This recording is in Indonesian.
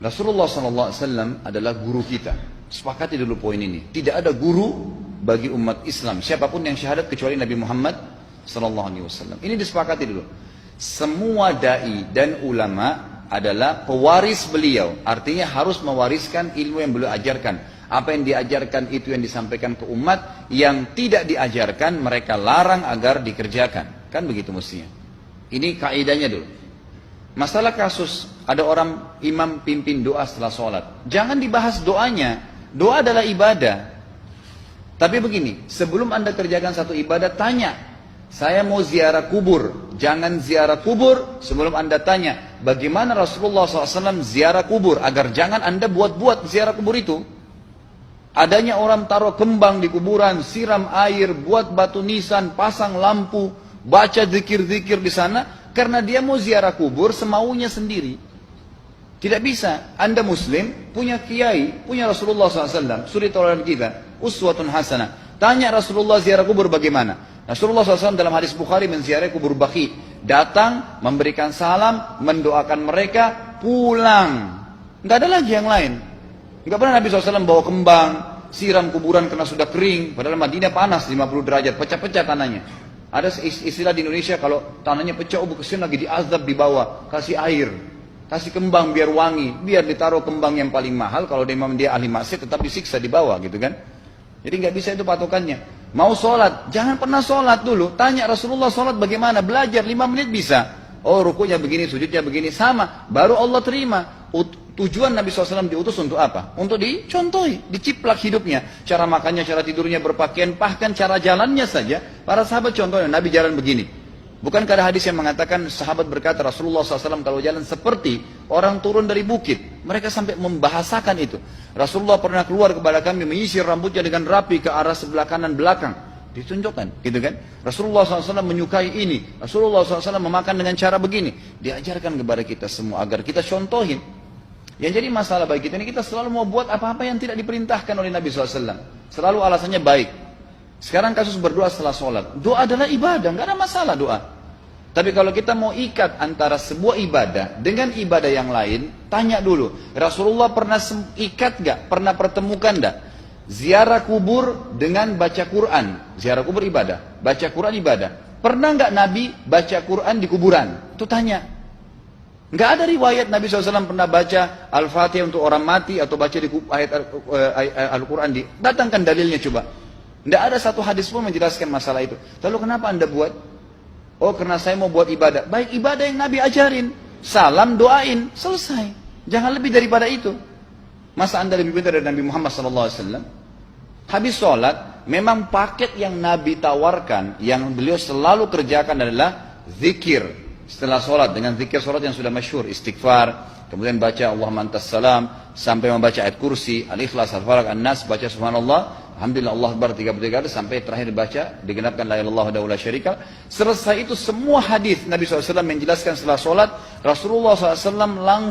Rasulullah SAW adalah guru kita. Sepakati dulu poin ini. Tidak ada guru bagi umat Islam siapapun yang syahadat kecuali Nabi Muhammad SAW. Ini disepakati dulu. Semua dai dan ulama adalah pewaris beliau. Artinya harus mewariskan ilmu yang beliau ajarkan. Apa yang diajarkan itu yang disampaikan ke umat. Yang tidak diajarkan mereka larang agar dikerjakan. Kan begitu mestinya. Ini kaidahnya dulu. Masalah kasus ada orang imam pimpin doa setelah sholat, jangan dibahas doanya. Doa adalah ibadah. Tapi begini, sebelum anda kerjakan satu ibadah, tanya, saya mau ziarah kubur. Jangan ziarah kubur sebelum anda tanya bagaimana Rasulullah SAW ziarah kubur, agar jangan anda buat-buat ziarah kubur itu. Adanya orang taruh kembang di kuburan, siram air, buat batu nisan, pasang lampu, baca zikir-zikir di sana. Karena dia mau ziarah kubur semaunya sendiri. Tidak bisa. Anda muslim, punya kiai, punya Rasulullah SAW, suri tauladan kita, uswatun hasanah. Tanya Rasulullah ziarah kubur bagaimana? Rasulullah SAW dalam hadis Bukhari menziarahi kubur Baqi. Datang, memberikan salam, mendoakan mereka, pulang. Nggak ada lagi yang lain. Nggak pernah Nabi SAW bawa kembang, siram kuburan karena sudah kering. Padahal Madinah panas 50 derajat, pecah-pecah tanahnya. Ada istilah di Indonesia kalau tanahnya pecah, kesian lagi diazab di bawah, kasih air, kasih kembang biar wangi, biar ditaruh kembang yang paling mahal. Kalau dia ahli maksiat tetap disiksa di bawah gitu kan. Jadi nggak bisa itu patokannya. Mau sholat, jangan pernah sholat dulu. Tanya Rasulullah sholat bagaimana, belajar 5 menit bisa. Oh rukunya begini, sujudnya begini, sama. Baru Allah terima. Tujuan Nabi SAW diutus untuk apa? Untuk dicontohi, diciplak hidupnya. Cara makannya, cara tidurnya, berpakaian, bahkan cara jalannya saja. Para sahabat contohnya, Nabi jalan begini. Bukankah ada hadis yang mengatakan, sahabat berkata Rasulullah SAW kalau jalan seperti orang turun dari bukit. Mereka sampai membahasakan itu. Rasulullah pernah keluar kepada kami, menyisir rambutnya dengan rapi ke arah sebelah kanan belakang. Ditunjukkan, gitu kan? Rasulullah SAW menyukai ini. Rasulullah SAW memakan dengan cara begini. Diajarkan kepada kita semua agar kita contohin. Yang jadi masalah bagi kita ini, kita selalu mau buat apa-apa yang tidak diperintahkan oleh Nabi SAW. Selalu alasannya baik. Sekarang kasus berdoa setelah sholat. Doa adalah ibadah, nggak ada masalah doa. Tapi kalau kita mau ikat antara sebuah ibadah dengan ibadah yang lain, tanya dulu. Rasulullah pernah ikat nggak? Pernah pertemukan nggak? Ziarah kubur dengan baca Quran. Ziarah kubur ibadah, baca Quran ibadah. Pernah nggak Nabi baca Quran di kuburan? Itu tanya. Nggak ada riwayat Nabi SAW pernah baca Al-Fatihah untuk orang mati atau baca di ayat Al-Quran. Datangkan dalilnya coba. Nggak ada satu hadis pun menjelaskan masalah itu. Lalu kenapa anda buat? Oh karena saya mau buat ibadah. Baik ibadah yang Nabi ajarin. Salam doain. Selesai. Jangan lebih daripada itu. Masa anda lebih pintar dari Nabi Muhammad SAW? Habis sholat, memang paket yang Nabi tawarkan, yang beliau selalu kerjakan adalah zikir. Setelah sholat, dengan zikir sholat yang sudah masyhur, istighfar, kemudian baca Allahumma antas salam, sampai membaca ayat kursi, al-ikhlas, al-falaq, an-nas, baca subhanallah, alhamdulillah, Allah akbar 33 kali, sampai terakhir baca, digenapkan la ilaha illallah wahdahu la syarika. Selesai itu semua hadis Nabi SAW menjelaskan setelah sholat, Rasulullah SAW langsung